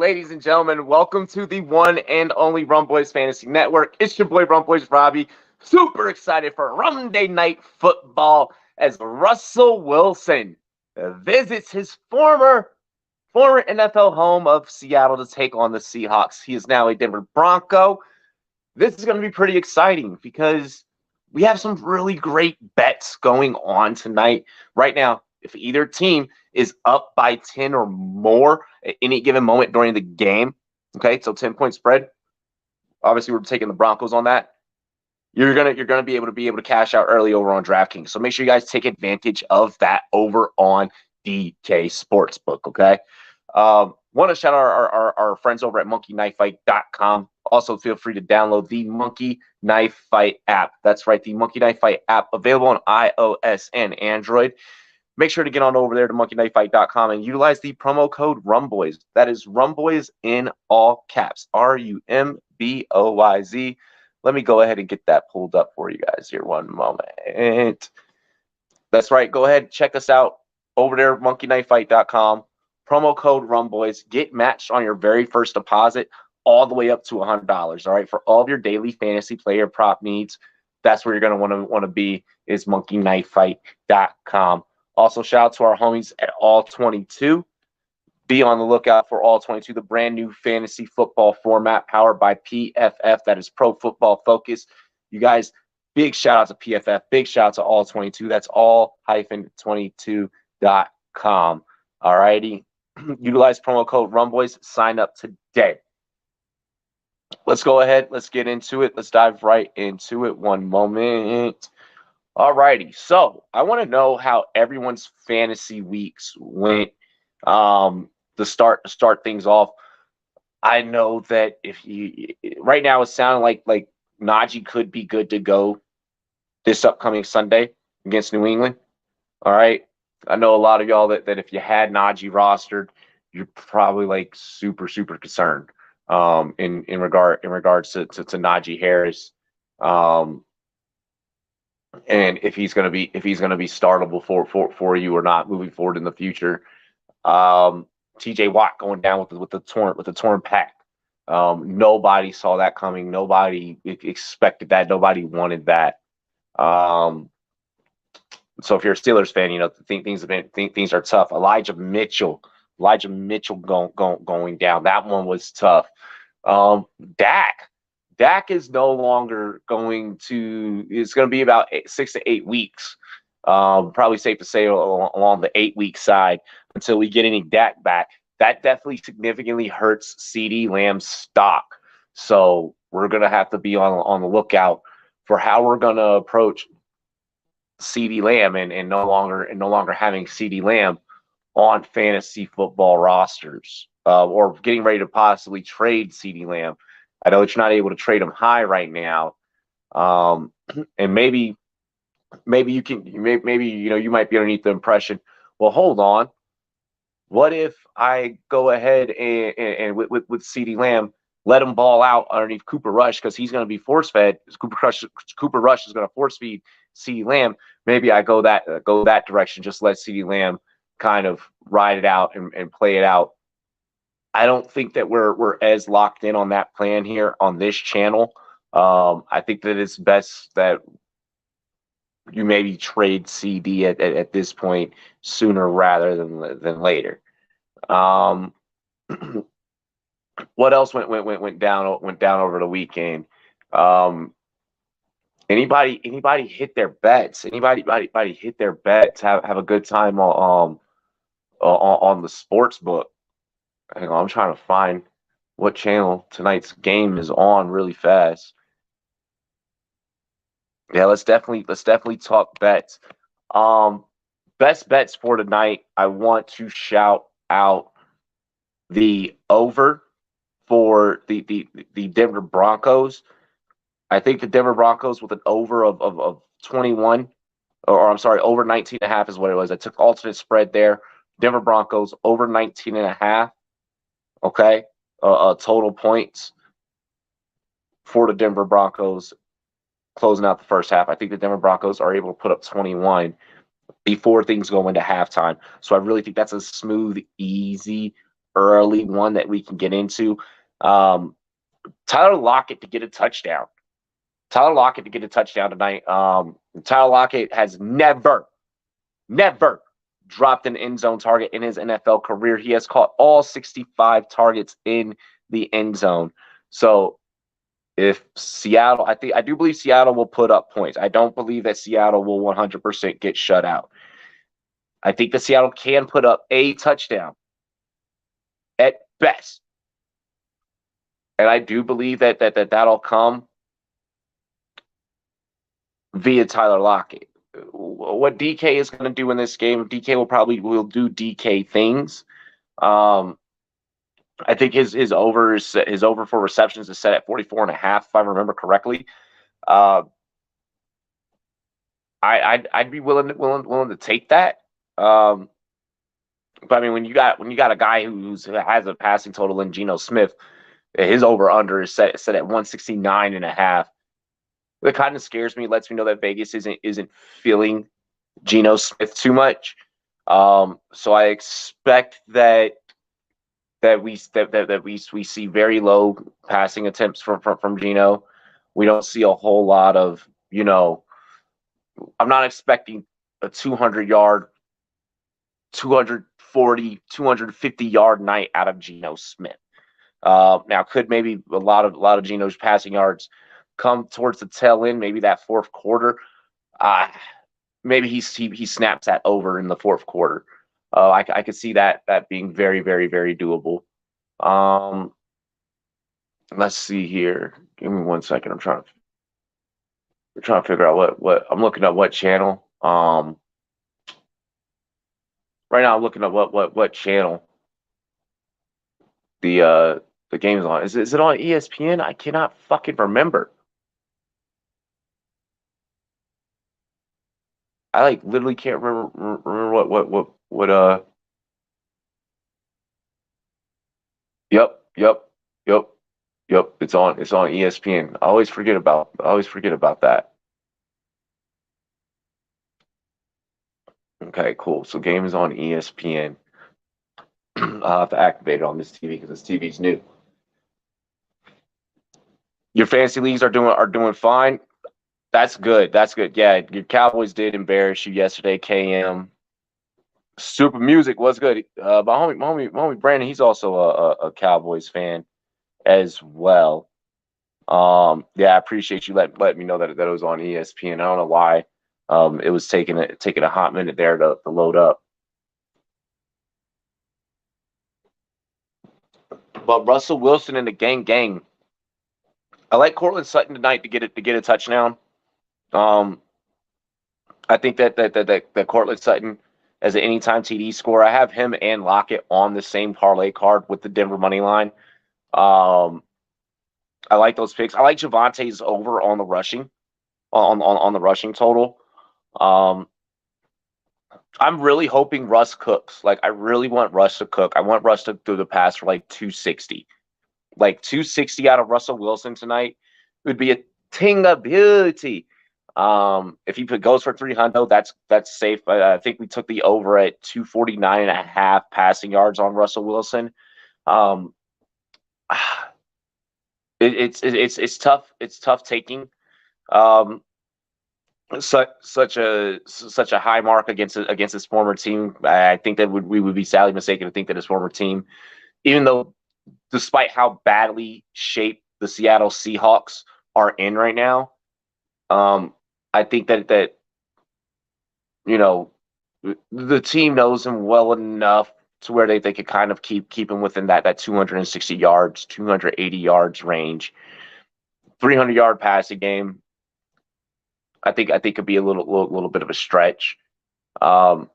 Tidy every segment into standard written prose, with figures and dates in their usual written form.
ladies and gentlemen. Welcome to the one and only Rumboyz Fantasy Network. It's your boy Rumboyz Robbie. Super excited for Rumday Night Football as Russell Wilson visits his former NFL home of Seattle to take on the Seahawks. He is now a Denver Bronco. This is going to be pretty exciting because we have some really great bets going on tonight. Right now, if either team is up by 10 or more at any given moment during the game, okay, so 10-point spread, obviously we're taking the Broncos on that. You're gonna be able to cash out early over on DraftKings. So make sure you guys take advantage of that over on DK Sportsbook. Okay. Want to shout out our friends over at monkeyknifefight.com. Also, feel free to download the Monkey Knife Fight app. That's right, the Monkey Knife Fight app, available on iOS and Android. Make sure to get on over there to monkeyknifefight.com and utilize the promo code Rumboyz. That is Rumboyz in all caps. RUMBOYZ. Let me go ahead and get that pulled up for you guys here. One moment. That's right. Go ahead and check us out over there, monkeyknifefight.com. Promo code Rumboyz. Get matched on your very first deposit all the way up to $100. All right. For all of your daily fantasy player prop needs, that's where you're going to want to be, is monkeyknifefight.com. Also, shout out to our homies at All 22. Be on the lookout for All 22, the brand new fantasy football format powered by PFF. That is Pro Football Focus. You guys, big shout out to PFF. Big shout out to All 22. That's all-22.com. All righty. Utilize promo code Rumboyz. Sign up today. Let's go ahead. Let's get into it. Let's dive right into it. One moment. All righty. So I want to know how everyone's fantasy weeks went. To start things off, I know that right now it's sounding like Najee could be good to go this upcoming Sunday against New England. All right. I know a lot of y'all that if you had Najee rostered, you're probably like super concerned in regards to Najee Harris. And if he's gonna be startable for you or not moving forward in the future. TJ Watt going down with the torn pec. Nobody saw that coming. Nobody expected that. Nobody wanted that. So if you're a Steelers fan, you know things are tough. Elijah Mitchell going down. That one was tough. Dak is no longer going to. It's going to be about 6 to 8 weeks. Probably safe to say along the 8-week side until we get any Dak back. That definitely significantly hurts CeeDee Lamb's stock. So we're going to have to be on the lookout for how we're going to approach CeeDee Lamb and no longer having CeeDee Lamb on fantasy football rosters or getting ready to possibly trade CeeDee Lamb. I know that you're not able to trade him high right now. And maybe you might be underneath the impression, well, hold on. What if I go ahead and with CeeDee Lamb, let him ball out underneath Cooper Rush because he's going to be force fed. Cooper Rush is going to force feed CeeDee Lamb. Maybe I go that direction. Just let CeeDee Lamb kind of ride it out and play it out. I don't think that we're as locked in on that plan here on this channel. I think that it's best that you maybe trade CD at this point sooner rather than later. What else went down over the weekend? Anybody hit their bets? Anybody hit their bets? Have a good time on the sports book. Hang on, I'm trying to find what channel tonight's game is on really fast. Yeah, let's definitely talk bets. Best bets for tonight. I want to shout out the over for the Denver Broncos. I think the Denver Broncos with an over of 21, or I'm sorry, over 19.5 is what it was. I took alternate spread there. Denver Broncos over 19.5. Okay, total points for the Denver Broncos closing out the first half. I think the Denver Broncos are able to put up 21 before things go into halftime. So I really think that's a smooth, easy early one that we can get into. Tyler Lockett to get a touchdown. Tyler Lockett to get a touchdown tonight. Tyler Lockett has never dropped an end zone target in his NFL career. He has caught all 65 targets in the end zone. So if Seattle, I do believe Seattle will put up points. I don't believe that Seattle will 100% get shut out. I think that Seattle can put up a touchdown at best. And I do believe that'll come via Tyler Lockett. What DK is going to do in this game, DK will do DK things. I think his over for receptions is set at 44.5, if I remember correctly. I'd be willing to take that. But I mean, when you got a guy who has a passing total in Geno Smith, his over under is set at 169.5. It kind of scares me. Lets me know that Vegas isn't feeling Geno Smith too much. So I expect that we see very low passing attempts from Geno. We don't see a whole lot of, I'm not expecting a 200-yard, 240, 250-yard night out of Geno Smith. Now, could maybe a lot of Geno's passing yards come towards the tail end, maybe that fourth quarter. Maybe he snaps that over in the fourth quarter. I could see that being very, very, very doable. Let's see here. Give me 1 second. I'm trying to figure out what I'm looking at. What channel? Right now I'm looking at what channel the game is on. Is it on ESPN? I cannot fucking remember. I literally can't remember what Yep. It's on ESPN. I always forget about that. Okay, cool. So game is on ESPN. I'll have to activate it on this TV because this TV's new. Your fantasy leagues are doing fine. That's good. Yeah, your Cowboys did embarrass you yesterday, KM. Super Music was good. My homie Brandon, he's also a Cowboys fan as well. Yeah, I appreciate you letting me know that it was on ESPN. I don't know why it was taking a hot minute there to load up. But Russell Wilson and the gang. I like Cortland Sutton tonight to get a touchdown. I think that Cortland Sutton as an anytime TD scorer. I have him and Lockett on the same parlay card with the Denver money line. I like those picks. I like Javante's over on the rushing, on the rushing total. I'm really hoping Russ cooks. I really want Russ to cook. I want Russ to do the pass for 260. 260 out of Russell Wilson tonight would be a ting of beauty. If he goes for 300, that's safe. I think we took the over at 249.5 passing yards on Russell Wilson. It's tough. It's tough taking such a high mark against his former team. I think that we would be sadly mistaken to think that his former team, even though despite how badly shaped the Seattle Seahawks are in right now, I think that the team knows him well enough to where they could kind of keep him within that 260 yards, 280 yards range. 300-yard passing game, I think could be a little bit of a stretch. I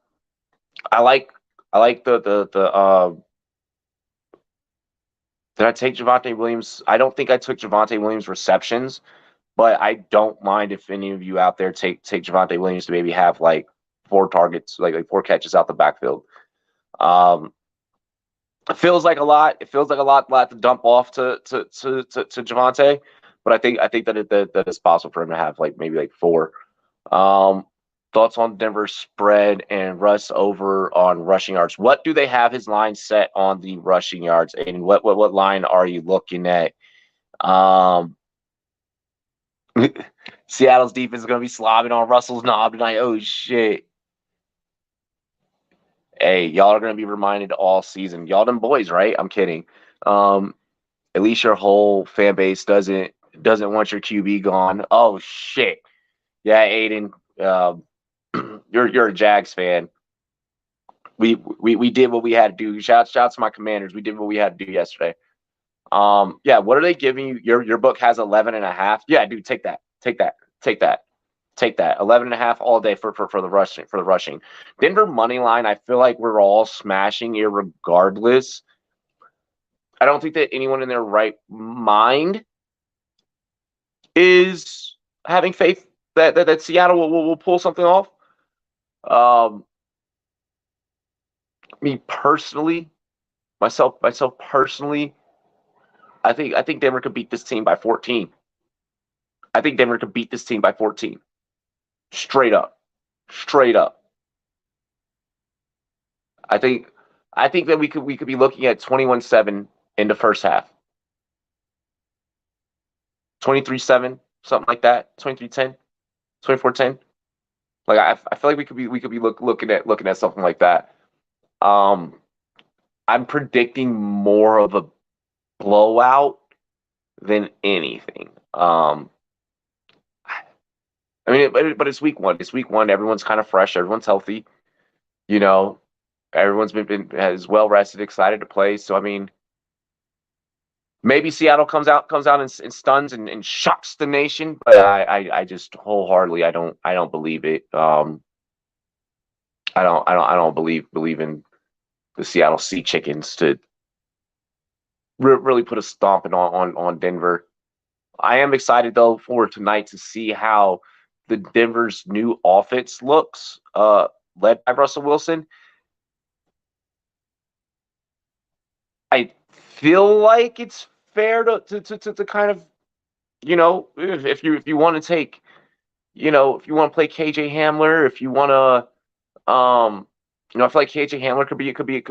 like the did I take Javonte Williams? I don't think I took Javonte Williams receptions, but I don't mind if any of you out there take Javonte Williams to maybe have 4 targets, 4 catches out the backfield. It feels like a lot. It feels like a lot to dump off to Javonte, but I think that it's possible for him to have maybe 4. Thoughts on Denver spread and Russ over on rushing yards. What do they have his line set on the rushing yards? And what line are you looking at? Um, Seattle's defense is going to be slobbing on Russell's knob tonight. Oh, shit. Hey, y'all are going to be reminded all season. Y'all them boys, right? I'm kidding. At least your whole fan base doesn't want your QB gone. Oh, shit. Yeah, Aiden, you're a Jags fan. We did what we had to do. Shouts to my Commanders. We did what we had to do yesterday. Yeah, what are they giving you? Your book has 11.5. Yeah, dude, take that. Take that. Take that. Take that. 11.5 all day for the rushing. Denver money line, I feel like we're all smashing irregardless. I don't think that anyone in their right mind is having faith that Seattle will pull something off. Me personally, myself personally, I think Denver could beat this team by 14. I think Denver could beat this team by 14. Straight up. Straight up. I think that we could be looking at 21-7 in the first half. 23-7, something like that. 23-10, 24-10. Like I feel like we could be looking at something like that. I'm predicting more of a blowout than anything. I mean, but it's week one. It's week one. Everyone's kind of fresh. Everyone's healthy. You know, everyone's been as well rested, excited to play. So I mean, maybe Seattle comes out and stuns and shocks the nation. But I just wholeheartedly I don't believe it. I don't believe in the Seattle Sea Chickens to really put a stomping on Denver. I am excited though for tonight to see how the Denver's new offense looks, led by Russell Wilson. I feel like it's fair to kind of, if you want to take, if you want to play KJ Hamler, if you want to, I feel like KJ Hamler could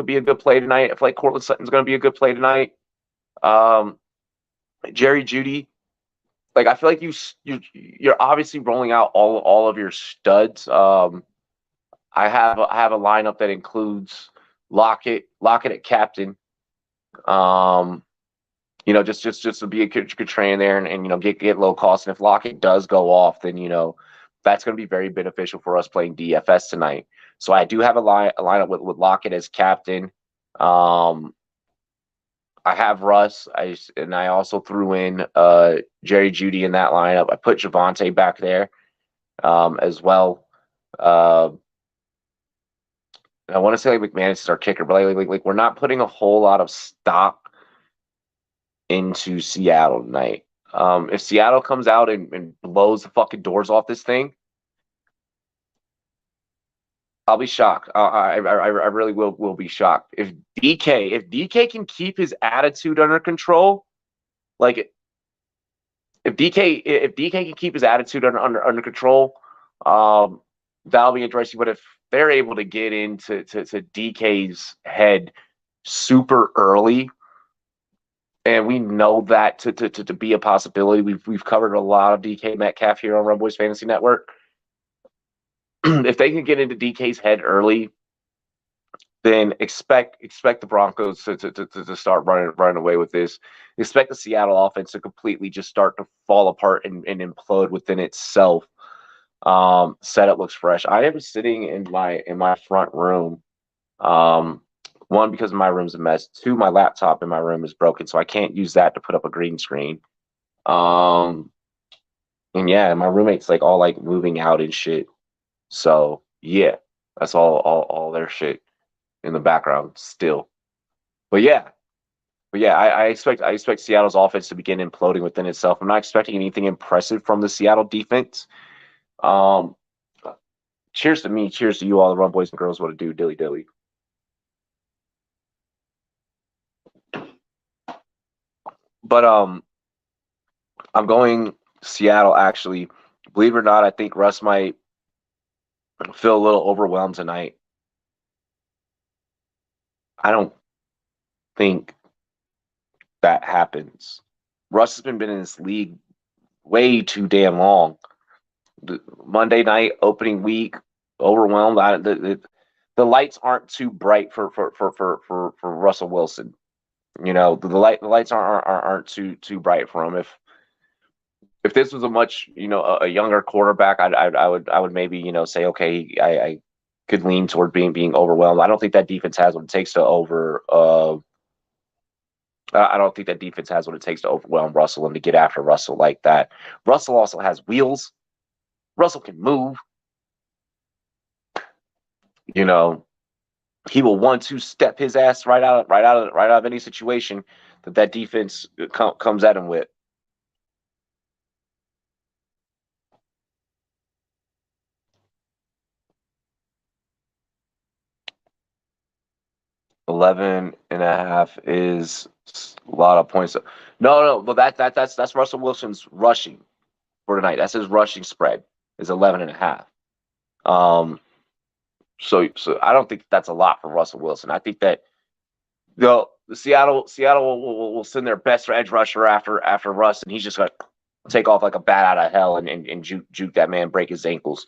be a good play tonight. I feel like Cortland Sutton's going to be a good play tonight. Jerry Jeudy, like I feel like you're obviously rolling out all of your studs. I have a lineup that includes Lockett at captain. Just to be a good train there and get low cost. And if Lockett does go off, then that's going to be very beneficial for us playing DFS tonight. So I do have a lineup with Lockett as captain. I have Russ. I also threw in Jerry Jeudy in that lineup. I put Javonte back there as well. I want to say like McManus is our kicker, but like we're not putting a whole lot of stock into Seattle tonight. If Seattle comes out and blows the fucking doors off this thing, I'll be shocked. I really will be shocked. If DK can keep his attitude under control, like if DK can keep his attitude under control, that'll be interesting. But if they're able to get into DK's head super early, and we know that to be a possibility, we've covered a lot of DK Metcalf here on Rumboyz Fantasy Network. If they can get into DK's head early, then expect the Broncos to start running away with this. Expect the Seattle offense to completely just start to fall apart and implode within itself. Setup looks fresh. I am sitting in my front room. One, because my room's a mess. Two, my laptop in my room is broken, so I can't use that to put up a green screen. And yeah, my roommate's like all like moving out and shit. So yeah, that's all their shit in the background still. But yeah, I expect Seattle's offense to begin imploding within itself. I'm not expecting anything impressive from the Seattle defense. Cheers to me, cheers to you all the Run Boys and Girls. What to do, dilly dilly. But I'm going Seattle actually. Believe it or not, I think Russ might I feel a little overwhelmed tonight. I don't think that happens. Russ has been in this league way too damn long. Monday night, opening week, overwhelmed. The lights aren't too bright for Russell Wilson. The lights aren't too bright for him. If this was a much a younger quarterback, I would maybe say okay, I could lean toward being overwhelmed. I don't think that defense has what it takes to over. I don't think that defense has what it takes to overwhelm Russell and to get after Russell like that. Russell also has wheels. Russell can move. You know, he will 1-2 step his ass right out of any situation that defense comes at him with. Eleven and a half is a lot of points. No, but that's Russell Wilson's rushing for tonight. That's his rushing spread is 11 and a half. So I don't think that's a lot for Russell Wilson. I think that the Seattle will send their best edge rusher after Russ, and he's just gonna take off like a bat out of hell and juke that man, break his ankles.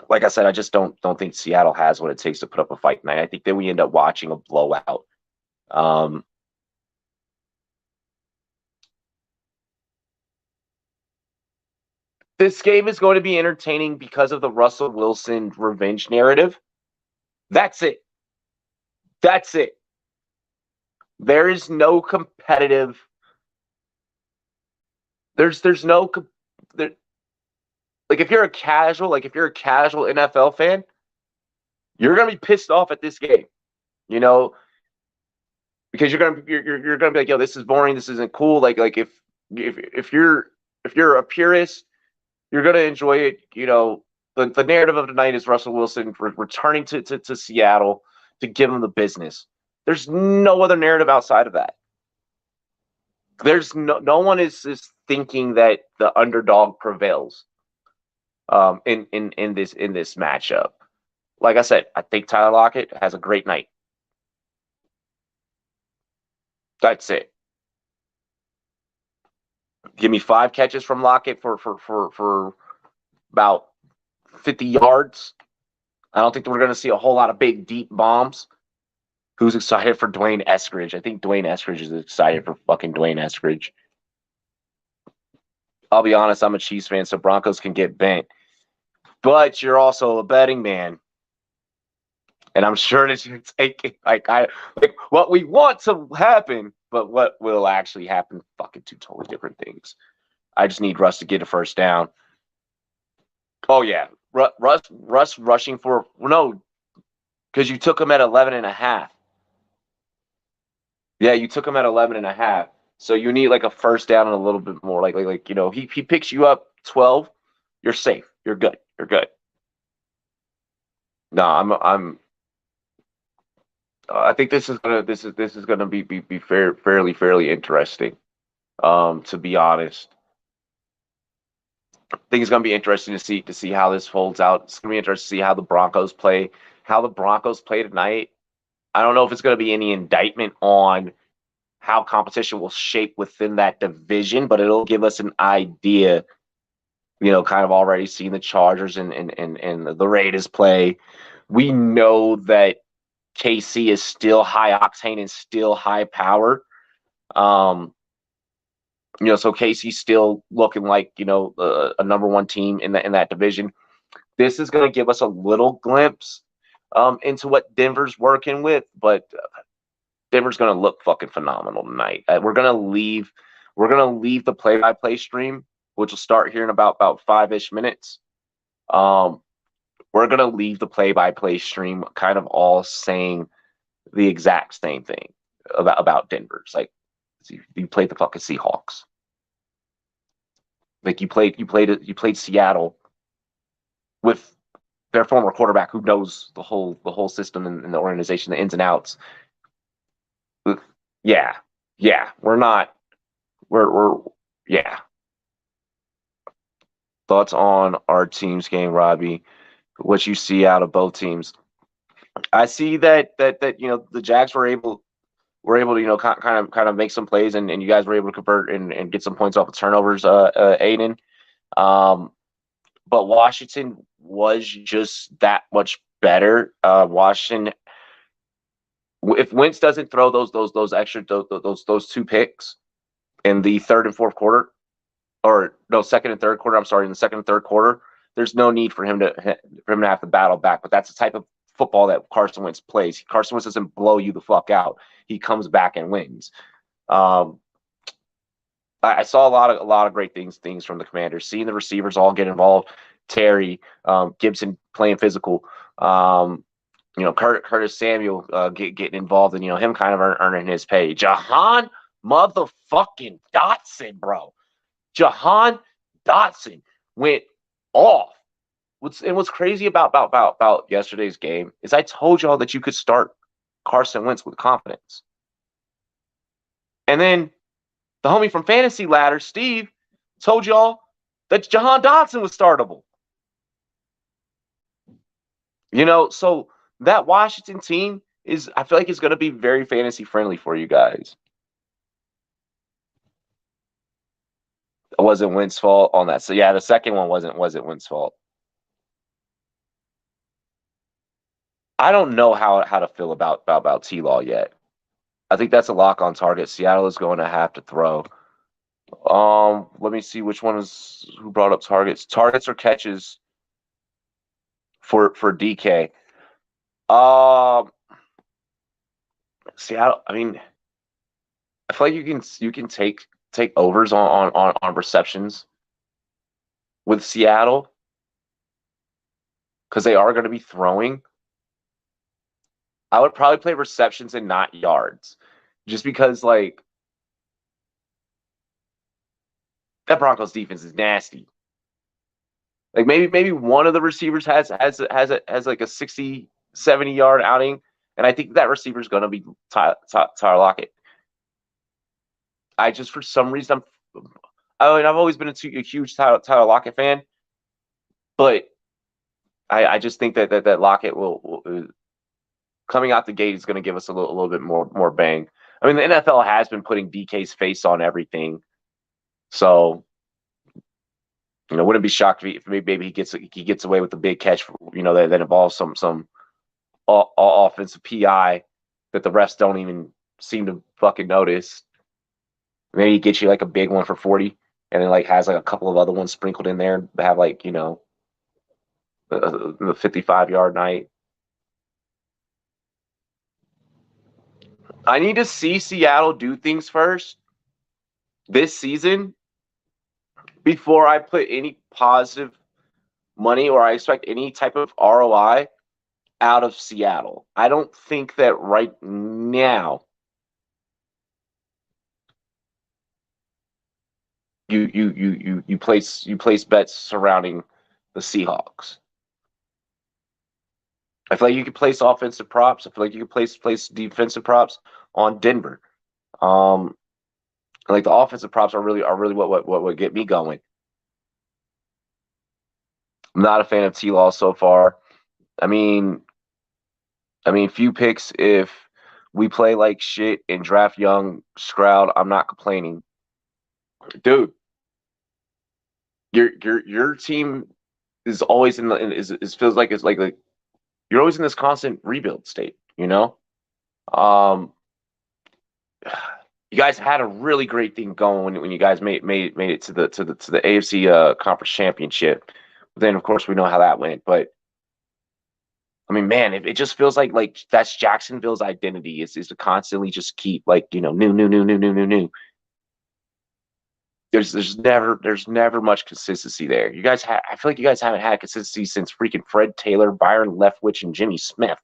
Like I said, I just don't think Seattle has what it takes to put up a fight tonight. I think that we end up watching a blowout. This game is going to be entertaining because of the Russell Wilson revenge narrative. That's it. That's it. There is no competitive. There's no there, like if you're a casual NFL fan, you're gonna be pissed off at this game, you know, because you're gonna be like, yo, this is boring, this isn't cool. Like if you're a purist, you're gonna enjoy it. The narrative of the night is Russell Wilson returning to Seattle to give him the business. There's no other narrative outside of that. There's no one is thinking that the underdog prevails in this matchup. Like I said, I think Tyler Lockett has a great night. That's it. Give me 5 catches from Lockett for about 50 yards. I don't think we're going to see a whole lot of big, deep bombs. Who's excited for Dwayne Eskridge? I think Dwayne Eskridge is excited for fucking Dwayne Eskridge. I'll be honest, I'm a Chiefs fan, so Broncos can get bent. But you're also a betting man. And I'm sure that you're taking like what we want to happen, but what will actually happen, fucking 2 totally different things. I just need Russ to get a first down. Oh yeah. Russ rushing for no, because you took him at 11 and a half. Yeah, you took him at 11 and a half. So you need like a first down and a little bit more. He picks you up 12, you're safe. You're good. You're good. No, I think this is gonna be fairly interesting. To be honest, I think it's gonna be interesting to see how this folds out. It's gonna be interesting to see how the Broncos play tonight. I don't know if it's gonna be any indictment on how competition will shape within that division, but it'll give us an idea. Kind of already seeing the Chargers and the Raiders play. We know that KC is still high octane and still high power. So KC's still looking like a number 1 team in that division. This is going to give us a little glimpse into what Denver's working with, but Denver's going to look fucking phenomenal tonight. We're going to leave the play-by-play stream, which will start here in about 5-ish minutes. We're going to leave the play-by-play stream kind of all saying the exact same thing about Denver. It's like you played the fucking Seahawks. Like you played Seattle with their former quarterback who knows the whole system and the organization, the ins and outs. Yeah. We're yeah. Thoughts on our team's game, Robbie? What you see out of both teams? I see that the Jags were able to kind of make some plays, and you guys were able to convert and get some points off of turnovers, Aiden. Um, but Washington was just that much better. Washington, if Wentz doesn't throw those extra those two picks in the third and fourth quarter, or no, second and third quarter. I'm sorry, in the second and third quarter, there's no need for him to have to battle back. But that's the type of football that Carson Wentz plays. Carson Wentz doesn't blow you the fuck out. He comes back and wins. Um, I saw a lot of great things from the Commanders. Seeing the receivers all get involved. Terry, Gibson playing physical. Curtis Samuel getting involved, and him kind of earning his pay. Jahan motherfucking Dotson, bro. Jahan Dotson went off. What's crazy about yesterday's game is I told y'all that you could start Carson Wentz with confidence. And then the homie from Fantasy Ladder, Steve, told y'all that Jahan Dotson was startable. So that Washington team I feel like it's going to be very fantasy friendly for you guys. It wasn't Wentz's fault on that. So yeah, the second one wasn't Wentz's fault. I don't know how to feel about T-Law yet. I think that's a lock on target. Seattle is going to have to throw. Let me see which one who brought up targets. Targets or catches for DK. Seattle. I mean, I feel like you can take overs on receptions with Seattle because they are going to be throwing. I would probably play receptions and not yards, just because like that Broncos defense is nasty. Like maybe one of the receivers has like a 60, 70-yard outing, and I think that receiver is going to be Tyler Lockett. I just, for some reason, I've always been a huge Tyler Lockett fan, but I just think that Lockett will coming out the gate is going to give us a little bit more bang. I mean, the NFL has been putting DK's face on everything, so wouldn't be shocked if maybe he gets away with the big catch, that involves some offensive PI that the refs don't even seem to fucking notice. Maybe he gets you like a big one for 40, and then like has like a couple of other ones sprinkled in there that have like the 55-yard night. I need to see Seattle do things first this season before I put any positive money or I expect any type of ROI out of Seattle. I don't think that right now you place bets surrounding the Seahawks. I feel like you could place offensive props. I feel like you could place defensive props on Denver. Like the offensive props are really what would get me going. I'm not a fan of T-Law so far. I mean, few picks. If we play like shit and draft young Stroud, I'm not complaining, dude. Your team is always is feels like it's like you're always in this constant rebuild state. You guys had a really great thing going when you guys made it to the AFC Conference Championship. But then of course we know how that went. But I mean, man, it just feels like that's Jacksonville's identity is to constantly just keep new. There's never much consistency there. I feel like you guys haven't had consistency since freaking Fred Taylor, Byron Leftwich, and Jimmy Smith.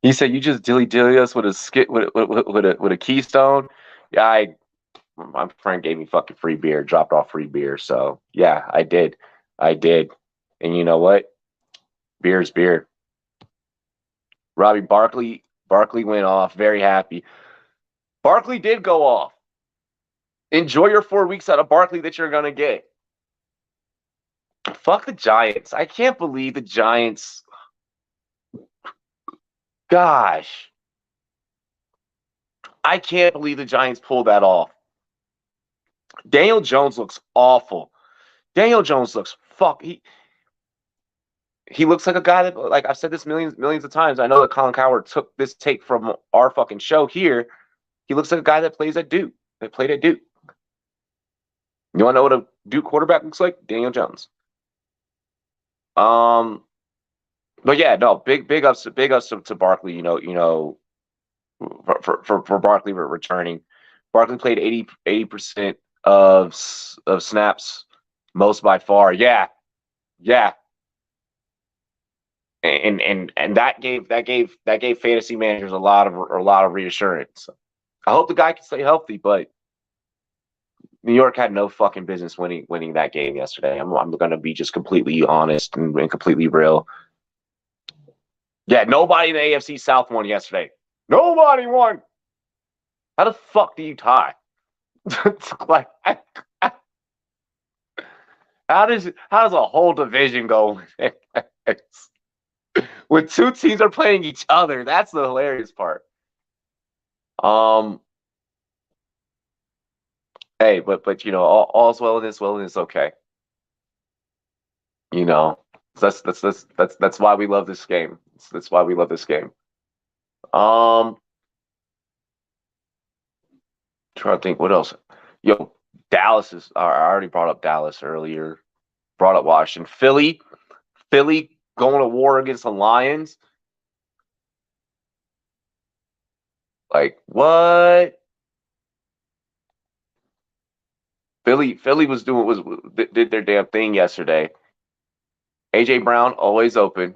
He said you just dilly us with a skit with a keystone. Yeah, my friend gave me fucking free beer, dropped off free beer. So yeah, I did. And you know what? Beer is beer. Robbie Barkley went off, very happy. Barkley did go off. Enjoy your 4 weeks out of Barkley that you're going to get. Fuck the Giants. I can't believe the Giants. Gosh. I can't believe the Giants pulled that off. Daniel Jones looks awful. Daniel Jones looks he looks like a guy that, like I've said this millions of times. I know that Colin Cowherd took this take from our fucking show here. He looks like a guy that plays at Duke. That played at Duke. You want to know what a Duke quarterback looks like? Daniel Jones. But yeah, no, big ups to Barkley. For Barkley returning. Barkley played 80% of snaps, most by far. Yeah. And that gave fantasy managers a lot of reassurance. I hope the guy can stay healthy, but New York had no fucking business winning that game yesterday. I'm going to be just completely honest and completely real. Yeah, nobody in the AFC South won yesterday. Nobody won. How the fuck do you tie? Like, how does a whole division go when two teams are playing each other? That's the hilarious part. Hey, but all's well in this, okay. That's why we love this game. That's why we love this game. Trying to think what else. Yo, Dallas is. I already brought up Dallas earlier. Brought up Washington, Philly going to war against the Lions. Like what? Philly did their damn thing yesterday. AJ Brown always open.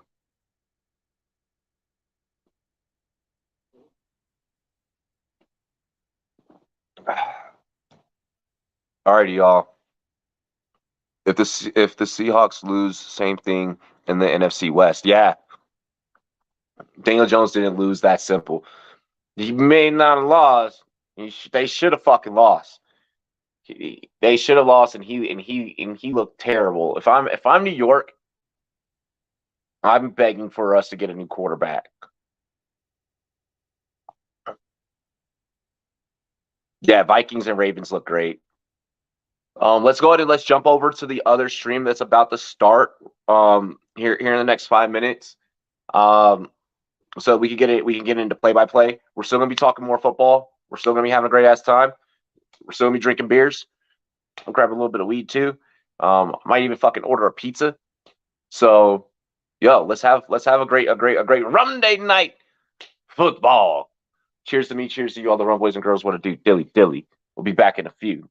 Alrighty, y'all. If the Seahawks lose, same thing in the NFC West. Yeah, Daniel Jones didn't lose that simple. He may not have lost. They should have fucking lost. They should have lost, and he looked terrible. If I'm New York, I'm begging for us to get a new quarterback. Yeah, Vikings and Ravens look great. Let's go ahead and let's jump over to the other stream that's about to start here in the next 5 minutes. So we can get into play-by-play. We're still gonna be talking more football. We're still gonna be having a great ass time. We're still gonna be drinking beers. I'm grabbing a little bit of weed too. Might even fucking order a pizza. So, yo, let's have a great Rumday Night football. Cheers to me. Cheers to you, all the Rumboyz and girls. What to do, dilly. We'll be back in a few.